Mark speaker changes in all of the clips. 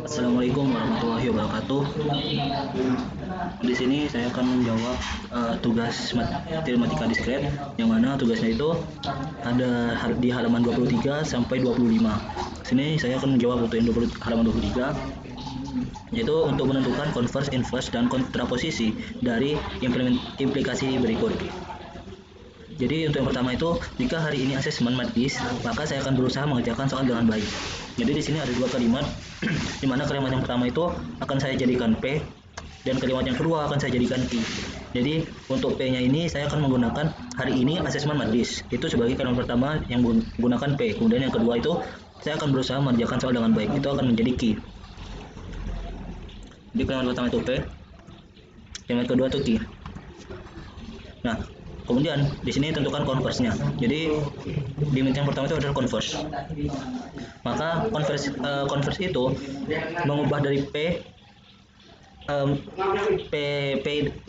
Speaker 1: Assalamualaikum warahmatullahi wabarakatuh. Di sini saya akan menjawab tugas matematika diskret, yang mana tugasnya itu ada di halaman 23 sampai 25. Sini saya akan menjawab untuk yang halaman 23, yaitu untuk menentukan konvers, inverse, dan kontraposisi dari implikasi berikut. Jadi untuk yang pertama itu, jika hari ini asesmen matematis, maka saya akan berusaha mengerjakan soal dengan baik. Jadi di sini ada dua kalimat, di mana kalimat yang pertama itu akan saya jadikan P, dan kalimat yang kedua akan saya jadikan Q. Jadi untuk P-nya ini saya akan menggunakan hari ini asesmen matematis, itu sebagai kalimat pertama yang menggunakan P. Kemudian yang kedua itu saya akan berusaha mengerjakan soal dengan baik, itu akan menjadi Q. Jadi kalimat pertama itu P, kalimat kedua itu Q. Nah, kemudian di sini tentukan konversnya. Jadi di yang pertama itu adalah konvers. Maka konvers itu mengubah dari P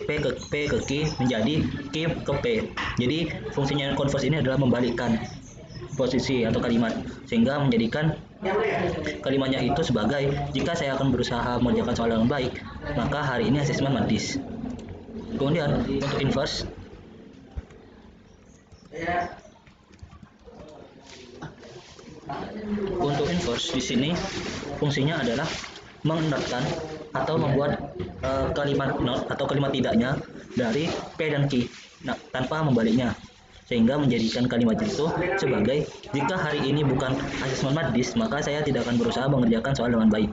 Speaker 1: ke Q menjadi Q ke P. Jadi fungsinya konvers ini adalah membalikkan posisi atau kalimat, sehingga menjadikan kalimatnya itu sebagai, jika saya akan berusaha mengerjakan soal dengan baik, maka hari ini asesmen matematis. Kemudian untuk inverse, di sini fungsinya adalah mengnotkan atau membuat kalimat not atau kalimat tidaknya dari P dan Q, tanpa membaliknya, sehingga menjadikan kalimat itu sebagai, jika hari ini bukan asesmen matematis, maka saya tidak akan berusaha mengerjakan soal dengan baik.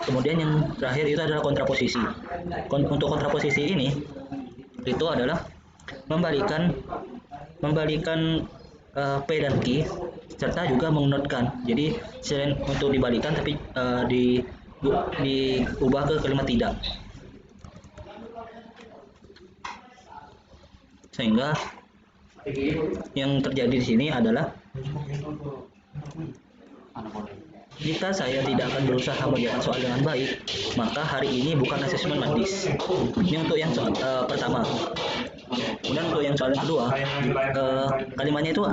Speaker 1: Kemudian yang terakhir itu adalah kontraposisi. Untuk kontraposisi ini itu adalah membalikan P dan Q, serta juga mengnotkan. Jadi selain untuk dibalikan, tapi diubah ke kalimat tidak, sehingga yang terjadi di sini adalah, jika saya tidak akan berusaha mengerjakan soal dengan baik, maka hari ini bukan asesmen matematis. Ini untuk yang soal pertama. Kemudian untuk yang soal yang kedua, kalimatnya itu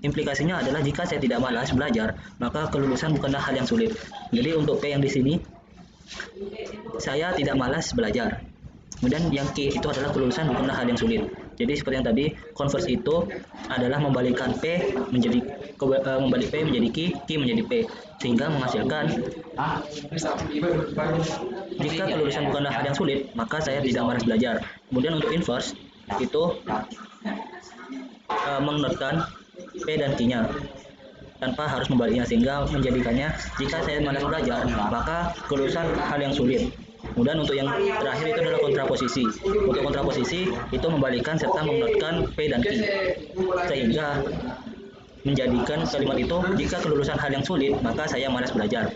Speaker 1: implikasinya adalah, jika saya tidak malas belajar, maka kelulusan bukanlah hal yang sulit. Jadi untuk P yang di sini, saya tidak malas belajar. Kemudian yang Q itu adalah kelulusan bukanlah hal yang sulit. Jadi seperti yang tadi, konvers itu adalah membalikkan P menjadi membalik P menjadi Q, Q menjadi P, sehingga menghasilkan, jika kelulusan bukanlah hal yang sulit, maka saya tidak malas belajar. Kemudian untuk inverse itu mengnotkan P dan Q-nya tanpa harus membaliknya, sehingga menjadikannya, jika saya malas belajar, maka kelulusan hal yang sulit. Kemudian untuk yang terakhir itu adalah kontraposisi. Untuk kontraposisi itu membalikkan serta mengnotkan P dan Q, sehingga menjadikan kalimat itu, jika kelulusan hal yang sulit, maka saya malas belajar.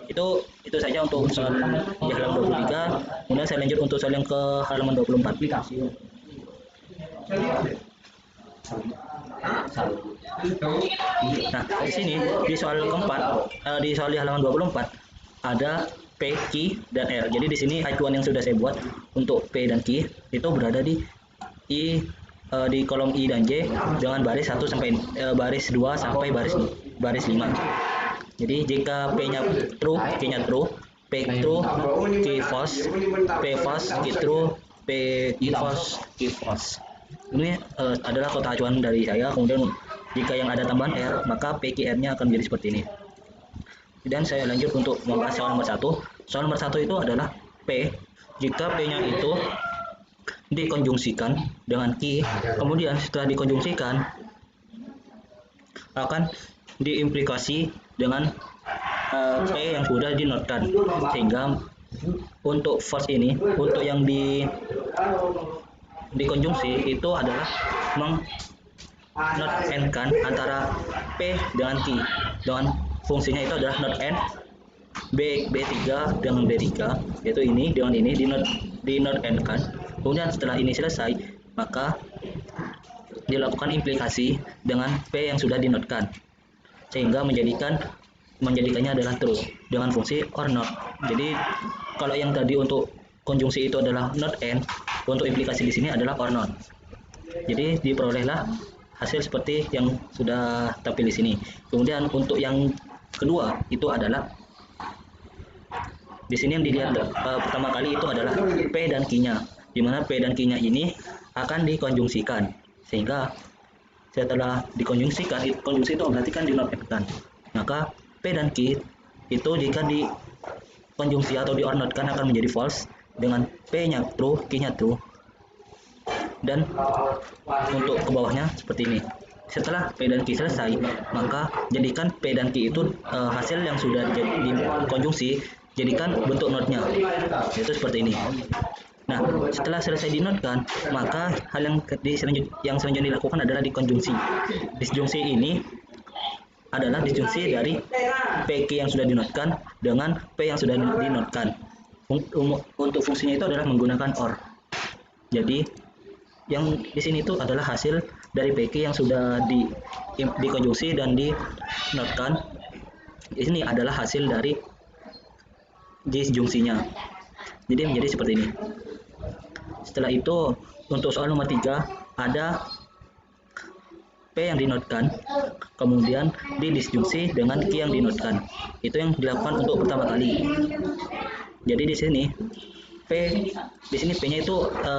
Speaker 1: Itu saja untuk soal di halaman 23. Kemudian saya lanjut untuk soal yang ke halaman 24. Nah, di sini di soal keempat, di soal di halaman 24 ada P, Q, dan R. Jadi di sini acuan yang sudah saya buat untuk P dan Q itu berada di di kolom I dan J dengan baris 1 sampai baris 2 sampai baris 5. Jadi jika P-nya true, Q-nya true, P true, Q false, P false, Q true, P false, Q false. Ini adalah kotak acuan dari saya. Kemudian jika yang ada tambahan R, maka PQR-nya akan menjadi seperti ini. Dan saya lanjut untuk membahas soal nomor 1. Soal nomor 1 itu adalah P. Jika P-nya itu dikonjungsikan dengan Q, kemudian setelah dikonjungsikan akan diimplikasi dengan P yang sudah dinotkan, sehingga untuk first ini, untuk yang dikonjungsi itu adalah not and kan antara P dengan Q, dengan fungsinya itu adalah not and B3 dengan B3, yaitu ini dengan ini di not and kan. Kemudian setelah ini selesai, maka dilakukan implikasi dengan P yang sudah dinotkan, sehingga menjadikannya adalah true dengan fungsi or not. Jadi kalau yang tadi untuk konjungsi itu adalah not and, untuk implikasi di sini adalah or not. Jadi diperolehlah hasil seperti yang sudah tampil di sini. Kemudian untuk yang kedua itu adalah Di sini yang dilihat pertama kali itu adalah P dan Q-nya, di mana P dan Q-nya ini akan dikonjungsikan, sehingga setelah dikonjungsikan, konjungsi itu berarti kan dinonaktifkan. Maka P dan Q itu jika dikonjungsi atau diornotkan akan menjadi false dengan P-nya true, Q-nya true. Dan untuk ke bawahnya seperti ini. Setelah P dan Q selesai, maka jadikan P dan Q itu hasil yang sudah dikonjungsi, jadikan bentuk notnya, yaitu seperti ini. Nah, setelah selesai dinotkan, maka hal yang selanjutnya dilakukan adalah dikonjungsi. Disjungsi ini adalah disjungsi dari PQ yang sudah dinotkan dengan P yang sudah dinotkan. Untuk fungsinya itu adalah menggunakan OR. Jadi, yang di sini itu adalah hasil dari PQ yang sudah dikonjungsi dan dinotkan. Ini adalah hasil dari disjungsinya. Jadi menjadi seperti ini. Setelah itu, untuk soal nomor 3, ada P yang dinotkan, kemudian didisjungsi dengan Q yang dinotkan. Itu yang dilakukan untuk pertama kali. Jadi di sini P-nya itu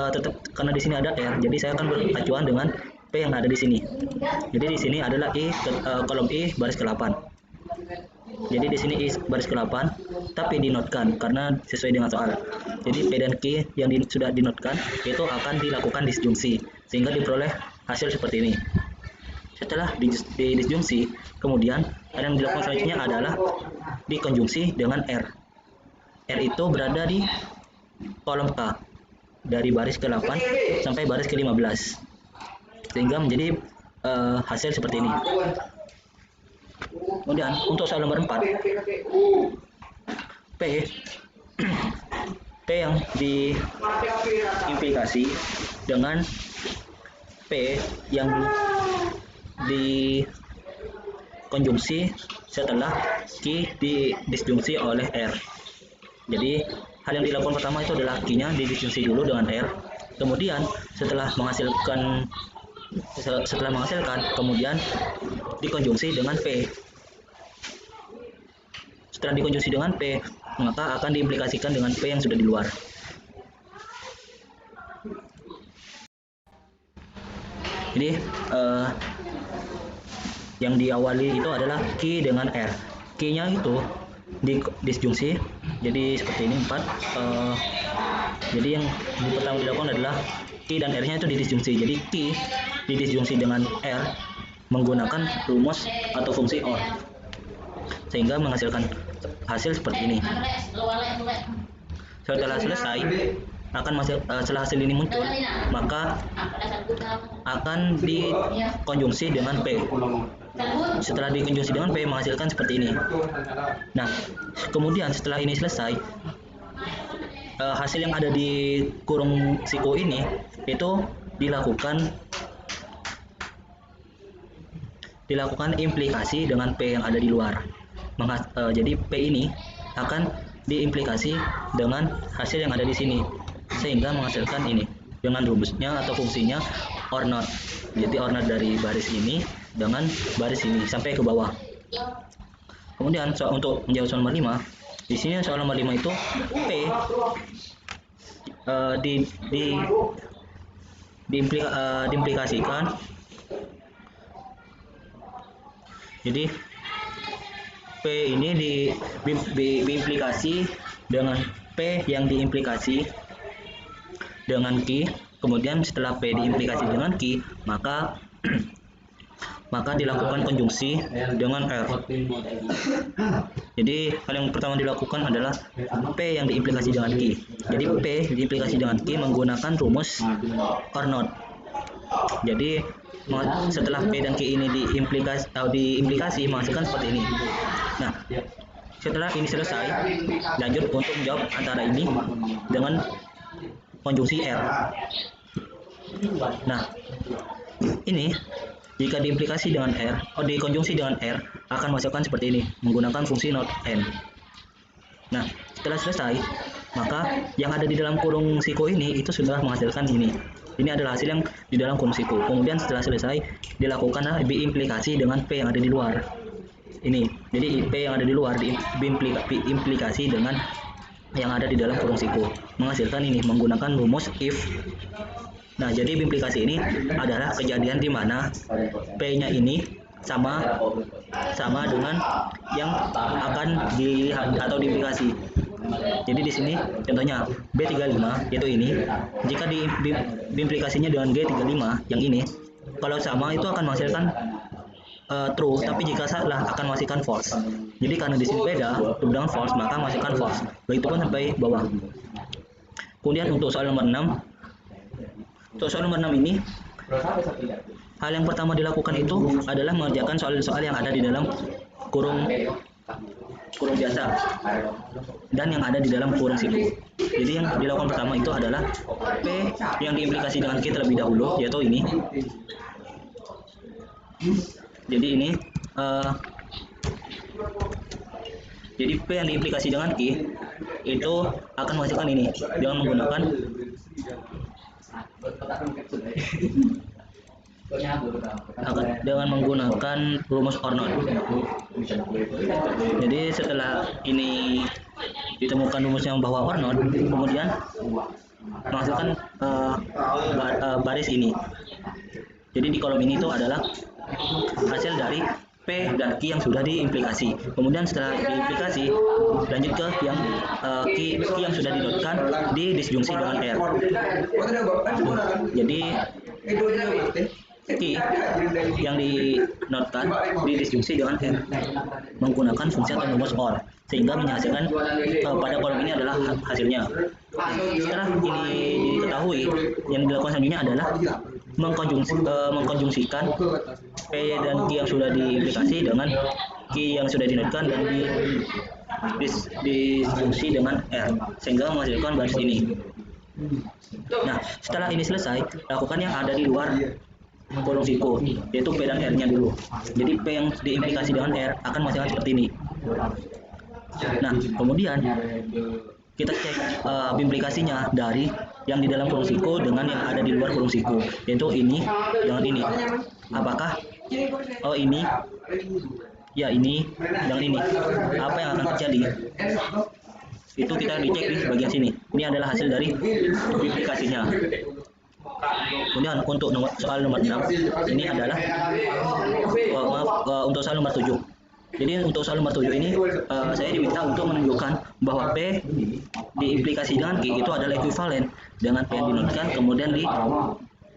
Speaker 1: tetap, karena di sini ada R, jadi saya akan beracuan dengan P yang ada di sini. Jadi di sini adalah kolom I baris ke-8. Jadi di sini I baris ke-8, tapi dinotkan karena sesuai dengan soal. Jadi P dan Q yang sudah dinotkan itu akan dilakukan disjungsi, sehingga diperoleh hasil seperti ini. Setelah disjungsi, kemudian yang dilakukan selanjutnya adalah dikonjungsi dengan R. R itu berada di kolom K, dari baris ke-8 sampai baris ke-15, sehingga menjadi hasil seperti ini. Kemudian untuk soal nomor 4, P yang diimplikasi dengan P yang dikonjungsi setelah Q didisjungsi oleh R. Jadi hal yang dilakukan pertama itu adalah Q-nya didisjungsi dulu dengan R. Kemudian setelah menghasilkan, kemudian dikonjungsi dengan P. Setelah dikonjungsi dengan P, maka akan diimplikasikan dengan P yang sudah di luar. Jadi yang diawali itu adalah Q dengan R. Q-nya itu disjungsi, jadi seperti ini 4. Jadi yang pertama dilakukan adalah Q dan R-nya itu didisjungsi. Jadi Q didisjungsi dengan R menggunakan rumus atau fungsi OR, sehingga menghasilkan hasil seperti ini. Setelah selesai, setelah hasil ini muncul, maka akan dikonjungsi dengan P. Setelah dikonjungsi dengan P, menghasilkan seperti ini. Nah, kemudian setelah ini selesai, hasil yang ada di kurung siku ini itu dilakukan implikasi dengan P yang ada di luar. Jadi P ini akan diimplikasi dengan hasil yang ada di sini, sehingga menghasilkan ini dengan rumusnya atau fungsinya OR not. Jadi OR not dari baris ini dengan baris ini sampai ke bawah. Kemudian untuk menjawab soal nomor 5, di sini soal nomor 5 itu P diimplikasikan. Jadi P ini diimplikasi dengan P yang diimplikasi dengan Q. Kemudian setelah P diimplikasi dengan Q, maka dilakukan konjungsi dengan R. Jadi hal yang pertama dilakukan adalah P yang diimplikasi dengan Q. Jadi P diimplikasi dengan Q menggunakan rumus OR not. Jadi setelah P dan Q ini diimplikasi menghasilkan seperti ini. Nah, setelah ini selesai, lanjut untuk menjawab antara ini dengan konjungsi R. Nah, ini jika diimplikasi dengan R, dikonjungsi dengan R, akan menghasilkan seperti ini menggunakan fungsi not N. Nah, setelah selesai, maka yang ada di dalam kurung siku ini itu sudah menghasilkan ini. Ini adalah hasil yang di dalam kurung siku. Kemudian setelah selesai, dilakukanlah diimplikasi dengan P yang ada di luar. Ini, jadi P yang ada di luar diimplikasi dengan yang ada di dalam kurung siku, menghasilkan ini menggunakan rumus if. Nah, jadi implikasi ini adalah kejadian di mana P-nya ini sama dengan yang akan dilihat atau diimplikasi. Jadi di sini contohnya B35 yaitu ini, jika diimplikasinya dengan G35 yang ini, kalau sama itu akan menghasilkan true, tapi jika salah akan menghasilkan false. Jadi karena di sini beda true dengan false, maka menghasilkan false. Begitupun sampai bawah. Kemudian untuk soal nomor 6. Untuk soal nomor 6 ini, hal yang pertama dilakukan itu adalah mengerjakan soal-soal yang ada di dalam kurung biasa dan yang ada di dalam kurung siku. Jadi yang dilakukan pertama itu adalah P yang diimplikasi dengan Q terlebih dahulu, yaitu ini. Jadi ini jadi P yang diimplikasi dengan Q itu akan menghasilkan ini dengan menggunakan rumus or not. Jadi setelah ini ditemukan rumusnya bahwa or not, kemudian menghasilkan baris ini. Jadi di kolom ini itu adalah hasil dari P dan Q yang sudah diimplikasi. Kemudian setelah diimplikasi, lanjut ke yang Q yang sudah dinotkan di disjungsi dengan R. Jadi Q yang dinotkan di disjungsi dengan R menggunakan fungsi atau rumus OR, sehingga menghasilkan pada kolom ini adalah hasilnya. Setelah ini diketahui, yang dilakukan selanjutnya adalah mengkonjungsikan P dan Q yang sudah diimplikasi dengan Q yang sudah dinotkan dan disjungsi dengan R, sehingga menghasilkan baris ini. Nah, setelah ini selesai, lakukan yang ada di luar kolom siku, yaitu P dan R-nya dulu. Jadi P yang diimplikasi dengan R akan menghasilkan seperti ini. Nah, kemudian kita cek implikasinya dari yang di dalam kurung siku dengan yang ada di luar kurung siku, yaitu ini dengan ini. Apakah ini ya ini dengan ini, apa yang akan terjadi? Itu kita dicek di bagian sini. Ini adalah hasil dari implikasinya. Kemudian untuk soal nomor 6 ini adalah untuk soal nomor 7. Jadi untuk soal nomor 7 ini saya diminta untuk menunjukkan bahwa P diimplikasi dengan Q itu adalah ekuivalen dengan P yang dinotkan kemudian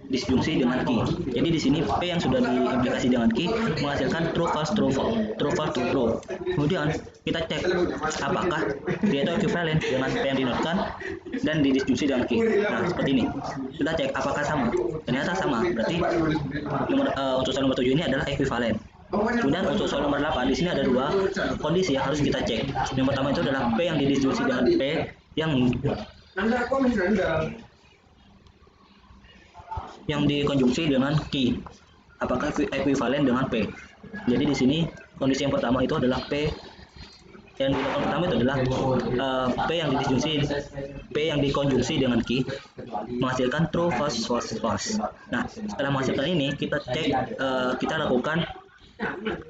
Speaker 1: disjungsi dengan Q. Jadi di sini P yang sudah diimplikasi dengan Q menghasilkan true false true false, true false true. Kemudian kita cek apakah dia itu ekuivalen dengan P yang dinotkan dan didisjungsi dengan Q. Nah, seperti ini. Kita cek apakah sama. Ternyata sama. Berarti untuk soal nomor 7 ini adalah ekuivalen. Kemudian untuk soal nomor 8 di sini ada dua kondisi yang harus kita cek. Yang pertama itu adalah P yang didisjungsi dengan P yang dikonjungsi dengan Q. Apakah ekuivalen dengan P? Jadi di sini kondisi yang pertama itu adalah P yang dilakukan pertama itu adalah P yang dikonjungsi dengan Q menghasilkan true false false false. Nah, setelah menghasilkan ini kita cek kita lakukan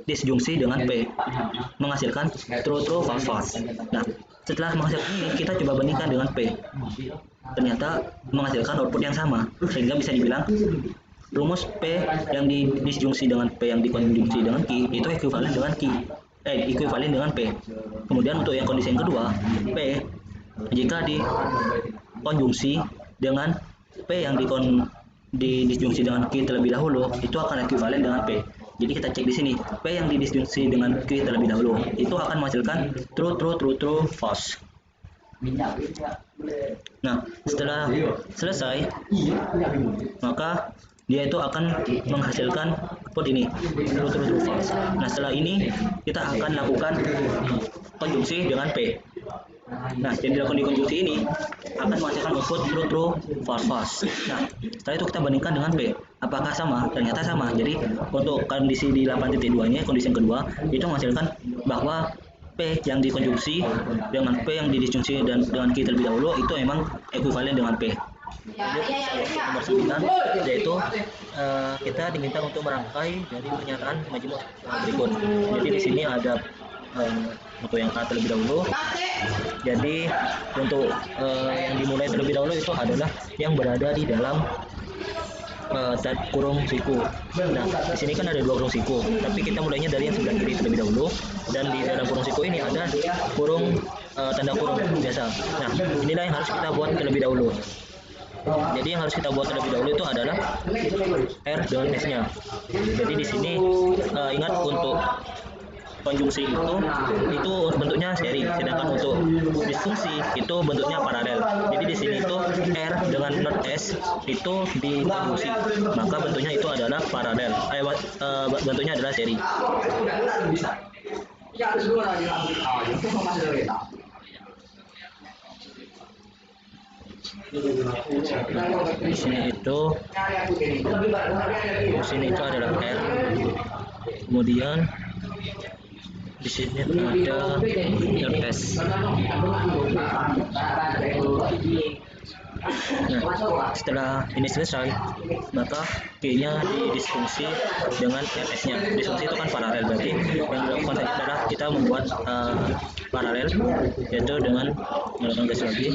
Speaker 1: disjungsi dengan P menghasilkan true true false false. Nah, setelah menghasilkan ini kita coba bandingkan dengan P. Ternyata menghasilkan output yang sama, sehingga bisa dibilang rumus P yang disjungsi dengan P yang dikonjungsi dengan Q itu ekuivalen dengan ekuivalen dengan P. Kemudian untuk yang kondisi yang kedua, P jika dikonjungsi dengan P yang disjungsi dengan Q terlebih dahulu itu akan ekuivalen dengan P. Jadi kita cek di sini P yang didisjungsi dengan Q terlebih dahulu itu akan menghasilkan true true true true false. Nah, setelah selesai maka dia itu akan menghasilkan output ini true true true false. Nah, setelah ini kita akan lakukan konjungsi dengan P. Nah, yang dilakukan di konjungsi ini akan menghasilkan output true true false false. Nah, setelah itu kita bandingkan dengan P. Apakah sama? Ternyata sama. Jadi untuk kondisi di 8.2 ini, kondisi yang kedua itu menghasilkan bahwa P yang dikonjungsi dengan P yang didisjungsi dan dengan Q terlebih dahulu itu memang ekuivalen dengan P. Nomor 9 yaitu kita diminta untuk merangkai dari pernyataan majmuk berikut. Jadi di sini ada untuk yang A terlebih dahulu. Jadi untuk yang dimulai terlebih dahulu itu adalah yang berada di dalam kurung siku. Nah, di sini kan ada 2 kurung siku, tapi kita mulainya dari yang sebelah kiri terlebih dahulu, dan di dalam kurung siku ini ada kurung tanda kurung biasa. Nah, inilah yang harus kita buat terlebih dahulu. Jadi yang harus kita buat terlebih dahulu itu adalah R dengan S-nya. Jadi di sini ingat untuk konjungsi itu bentuknya seri, sedangkan untuk disfungsi itu bentuknya paralel. Jadi di sini itu R dengan not S itu dikonjungsi, maka bentuknya itu adalah paralel. Bentuknya adalah seri. Di sini itu adalah R, kemudian di sini ada LS. Nah, setelah ini selesai, maka G-nya didisfungsi dengan LS-nya. Disfungsi itu kan paralel, berarti yang dilakukan tadi adalah kita membuat paralel, yaitu dengan menggunakan garis lagi.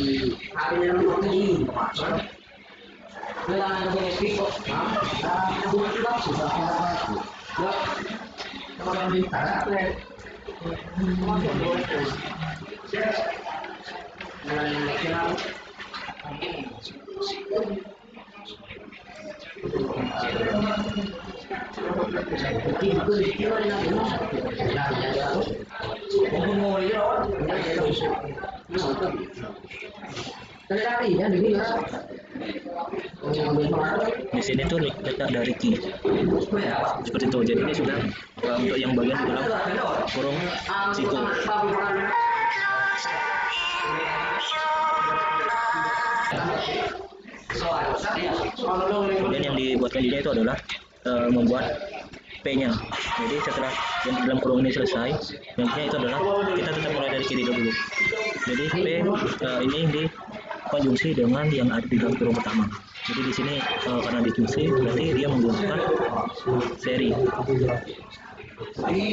Speaker 1: Di sini tuh letak dari key seperti itu. Jadi ini sudah untuk yang bagian dalam kurung siku. Kemudian yang dibuatkan juga itu adalah membuat P-nya. Jadi setelah yang di dalam kurung ini selesai, yang P-nya itu adalah kita tetap mulai dari kiri dulu. Jadi P ini dikonjungsi dengan yang ada di dalam kurung pertama. Jadi di sini karena disfungsi berarti dia menggunakan seri. Jadi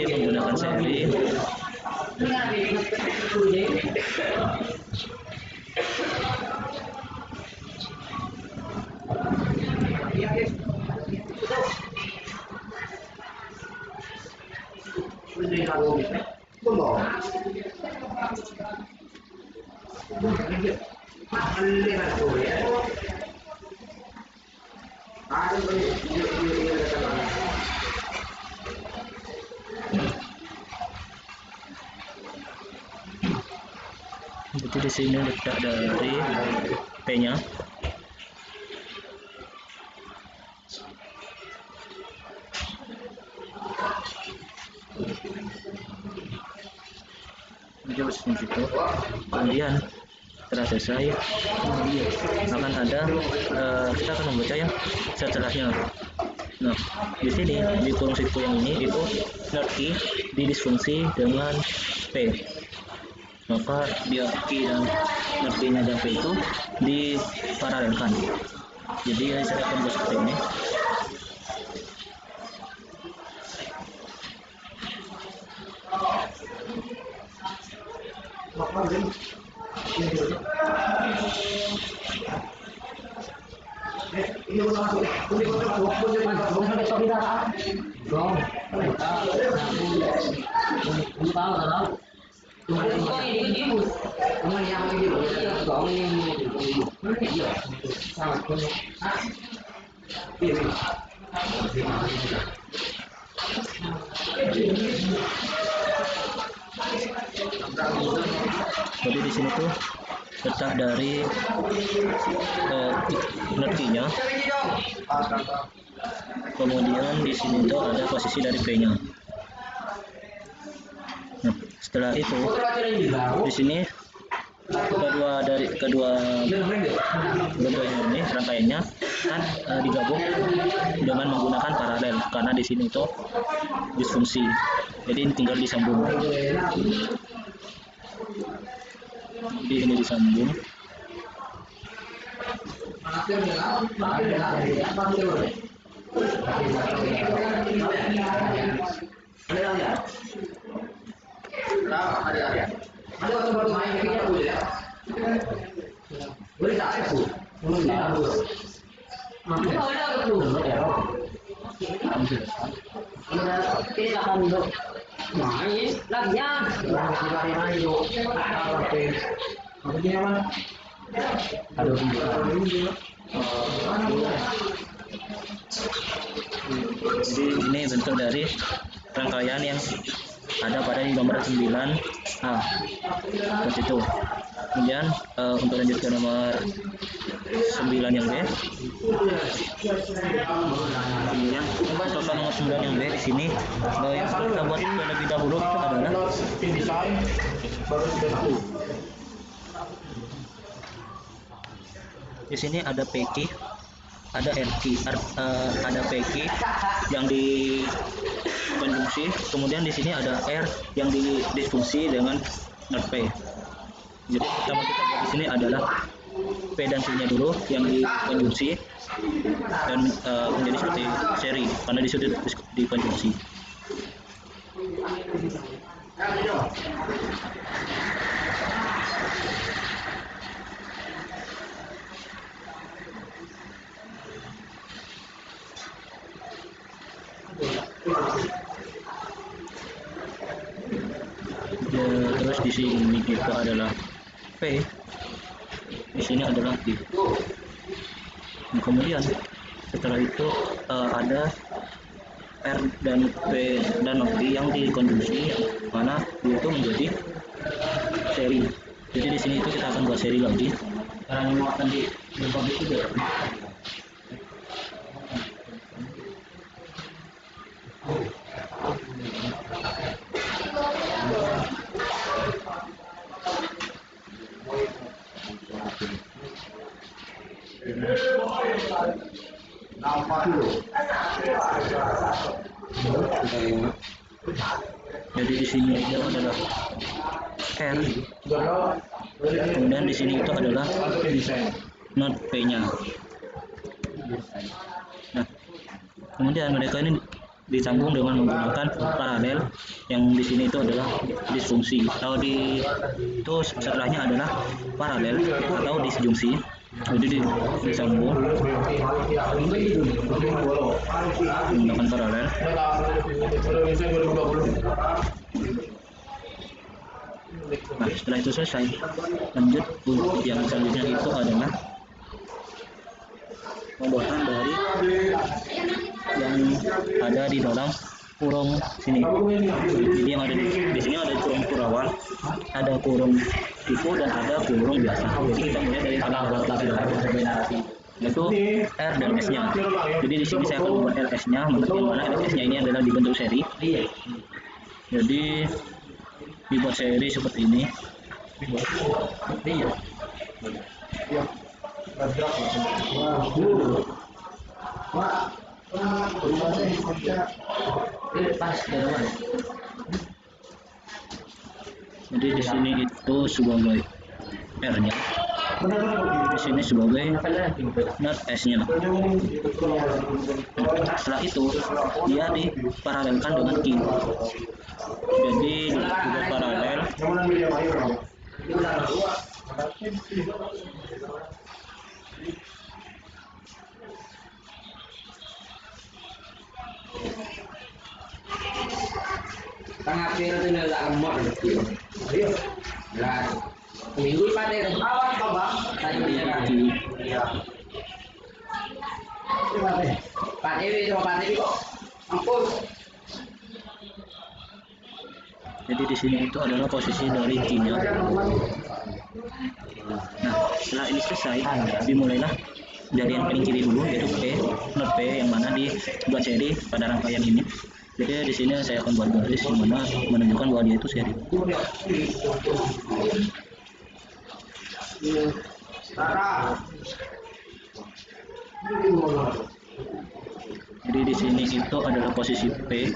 Speaker 1: menggunakan seri. Jadi di sini letak dari P-nya. Itu. Kemudian setelah selesai akan ada kita akan membaca yang setelahnya. Nah, di sini di kurung siku yang ini itu not key didisfungsi dengan P, maka dia key dan not key-nya dan P itu diparalelkan. Jadi saya akan buat seperti ini. Jadi di sini tuh letak dari not key-nya, kemudian di sini tuh ada posisi dari P-nya. Nah, setelah itu di sini kedua ini rangkaiannya kan digabung dengan menggunakan paralel, karena di sini itu disfungsi, jadi ini tinggal disambung. Jadi ini disambung. Jadi ini bentuk dari rangkaian yang ada pada di nomor 9A seperti itu. Kemudian untuk lanjut ke nomor 9 yang B. Kemudian untuk nomor 9 yang B di sini yang kita buat terlebih dahulu itu adalah di sini ada PQ, ada RQ, ada PQ yang di konjungsi, kemudian di sini ada R yang di disfungsi dengan not P. Jadi pertama kita buat di sini adalah P dan Q-nya dulu yang di konjungsi dan menjadi seperti seri karena di situ di konjungsi. Terus di sini itu adalah P, di sini adalah Q. Nah, kemudian setelah itu ada R dan P dan Q yang dikonjungsi, mana itu menjadi seri. Jadi di sini itu kita akan buat seri lagi. Karena yang akan dibuat itu jadi di sini itu adalah R, kemudian di sini itu adalah not P-nya. Nah, kemudian mereka ini disambung dengan menggunakan paralel yang di sini itu adalah disfungsi. Kalau di itu setelahnya adalah paralel atau disjungsi. Jadi disambung menggunakan paralel. Nah, setelah itu selesai, lanjut untuk yang selanjutnya itu adalah pembuatan dari yang ada di dalam kurung sini. Jadi yang ada di sini ada kurung kurawal, ada kurung tipu dan ada kurung biasa. Jadi kita mulai dari yaitu R dan S-nya. Jadi di sini saya akan membuat LS-nya, yang mana LS-nya ini adalah dibentuk seri. Jadi dibuat seri seperti ini. Jadi di sini itu sebagai R-nya, di sini sebagai not S-nya. Setelah itu dia diparalelkan dengan Q. Jadi dibuat paralel.
Speaker 2: Tengah kira tu nak lemot tu. Lah, minggu pada awal kau bang, saya bilang. Iya. Pak Dewi kok. Ampun.
Speaker 1: Jadi di sini itu adalah posisi dari Q-nya. Nah, setelah ini selesai, dimulailah dari yang paling kiri dulu, yaitu P, not P yang mana dibuat seri pada rangkaian ini. Jadi di sini saya akan buat garis yang mana menunjukkan bahwa dia itu seri. Jadi di sini itu adalah posisi P.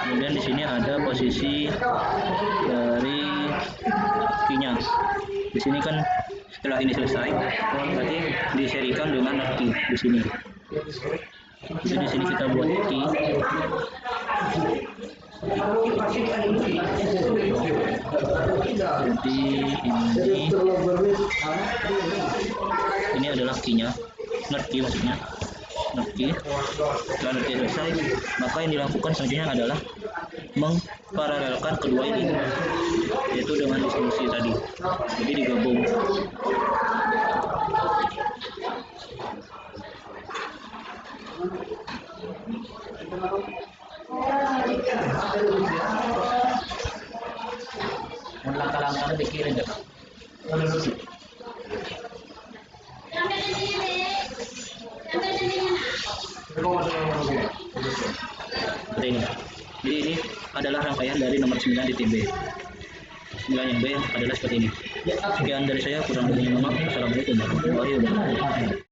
Speaker 1: Kemudian di sini ada posisi dari Q-nya. Di sini kan setelah ini selesai, berarti diserikan dengan Q di sini. Jadi di sini kita buat key. Jadi ini adalah key-nya, nut key maksudnya, nut key. Setelah nut key selesai, maka yang dilakukan selanjutnya adalah memparalelkan kedua ini, yaitu dengan distinksi tadi. Jadi digabung.
Speaker 2: Langkah-langkahnya pikirin deh.
Speaker 1: Seperti ini. Jadi ini adalah rangkaian dari nomor 9 di tim B. 9 yang B adalah seperti ini. Sekian dari saya, kurang lebihnya mohon maaf. Assalamualaikum warahmatullahi wabarakatuh.